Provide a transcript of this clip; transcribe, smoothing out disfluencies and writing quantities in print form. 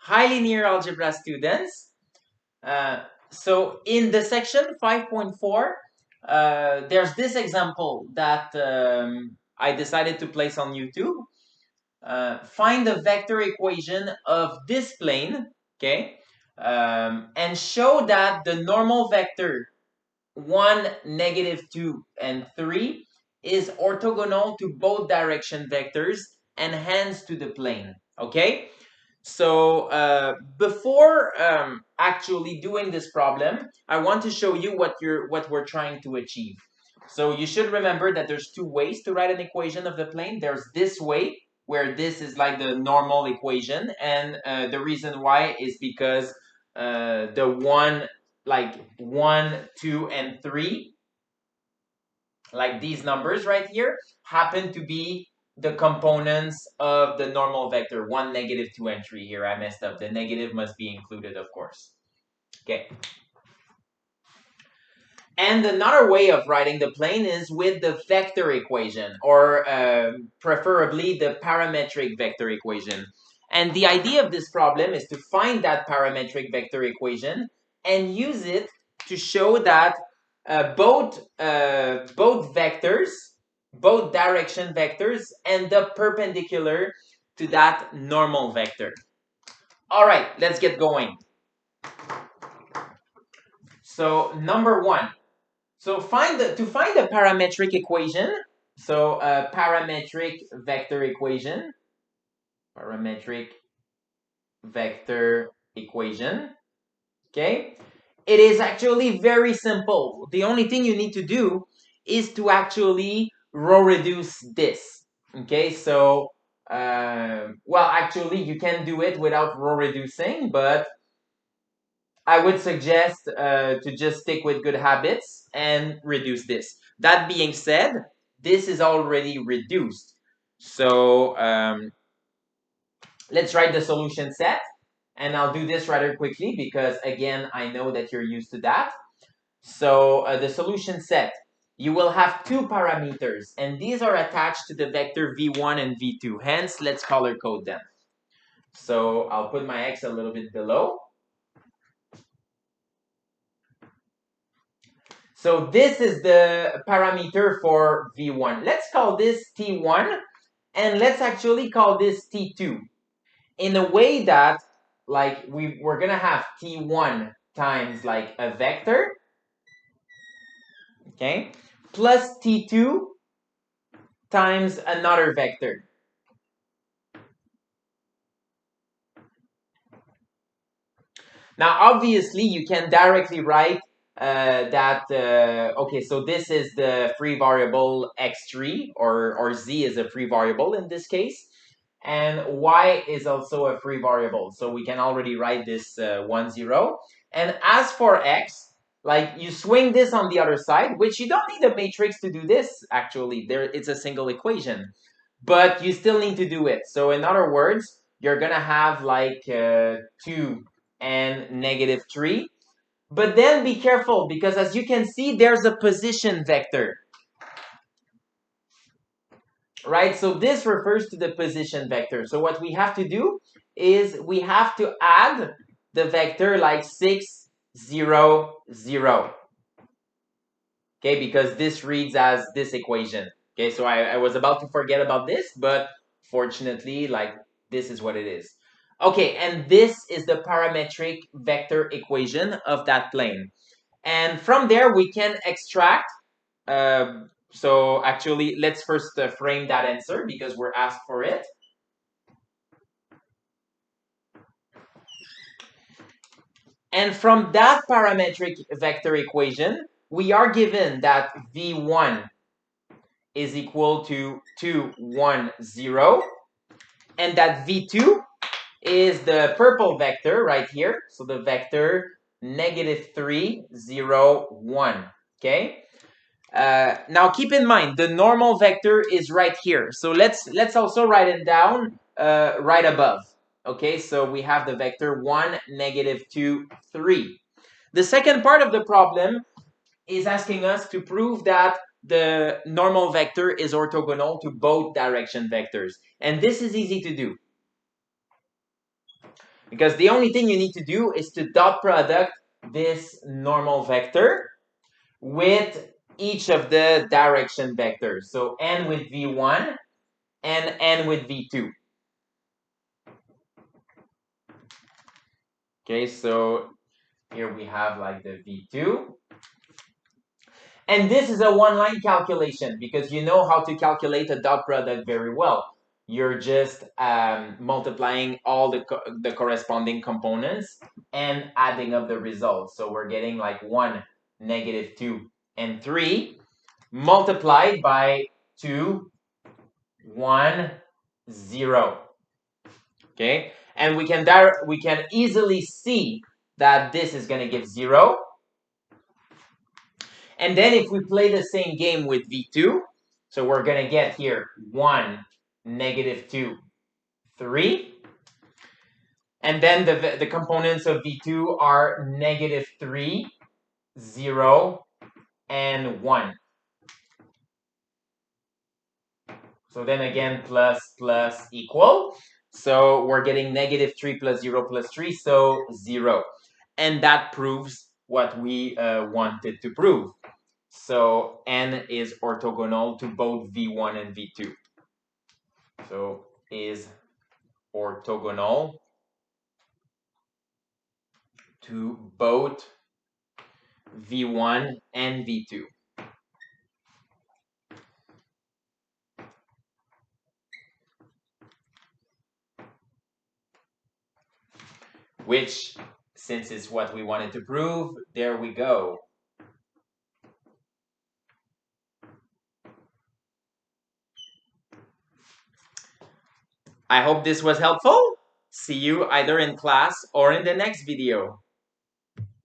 Hi, linear algebra students. So in the section 5.4, there's this example that I decided to place on YouTube. Find the vector equation of this plane, okay, and show that the normal vector 1, -2, and 3 is orthogonal to both direction vectors and hence to the plane, okay? So before actually doing this problem, I want to show you what we're trying to achieve. So you should remember that there's two ways to write an equation of the plane. There's this way, where this is like the normal equation, and the reason why is because the 1, 2, and 3, like these numbers right here, happen to be the components of the normal vector 1, -2, and 3. Here I messed up. The negative must be included, of course. Okay. And another way of writing the plane is with the vector equation, or preferably the parametric vector equation. And the idea of this problem is to find that parametric vector equation and use it to show that both vectors, both direction vectors, end up perpendicular to that normal vector. All right, let's get going. So number one. So to find the parametric equation, so parametric vector equation, okay? It is actually very simple. The only thing you need to do is to actually row reduce this, okay? So, well, actually, you can do it without row reducing, but I would suggest to just stick with good habits and reduce this. That being said, this is already reduced. So let's write the solution set. And I'll do this rather quickly because, again, I know that you're used to that. So the solution set, you will have two parameters. And these are attached to the vector v1 and v2. Hence, let's color code them. So I'll put my x a little bit below. So this is the parameter for v1. Let's call this t1, and let's actually call this t2. In a way that, like, we're going to have t1 times, like, a vector, okay, plus t2 times another vector. Now, obviously, you can directly write okay, so this is the free variable x3, or z is a free variable in this case, and y is also a free variable. So we can already write this 1, 0. And as for x, like, you swing this on the other side, which you don't need a matrix to do this, actually. It's a single equation, but you still need to do it. So in other words, you're going to have like 2 and -3. But then be careful, because as you can see, there's a position vector. Right? So this refers to the position vector. So what we have to do is we have to add the vector like 6, 0, 0. Okay, because this reads as this equation. Okay, so I was about to forget about this, but fortunately, like, this is what it is. Okay, and this is the parametric vector equation of that plane. And from there, we can extract. So actually, let's first frame that answer because we're asked for it. And from that parametric vector equation, we are given that v1 is equal to 2, 1, 0, and that v2 is the purple vector right here. So the vector -3, 0, 1. Okay. Now keep in mind the normal vector is right here. So let's also write it down right above. Okay, so we have the vector 1, -2, 3. The second part of the problem is asking us to prove that the normal vector is orthogonal to both direction vectors. And this is easy to do. Because the only thing you need to do is to dot product this normal vector with each of the direction vectors. So n with v1 and n with v2. Okay, so here we have like the v2. And this is a one-line calculation because you know how to calculate a dot product very well. You're just multiplying all the corresponding components and adding up the results. So we're getting like 1, -2, and 3 multiplied by 2, 1, 0. Okay, and we can easily see that this is going to give 0. And then if we play the same game with v2, so we're going to get here 1, -2, 3. And then the components of v2 are -3, 0, and 1. So then again, plus equal. So we're getting -3 plus 0 plus 3, so 0. And that proves what we wanted to prove. So n is orthogonal to both v1 and v2. So is orthogonal to both v1 and v2. Which, since it's what we wanted to prove, there we go. I hope this was helpful. See you either in class or in the next video.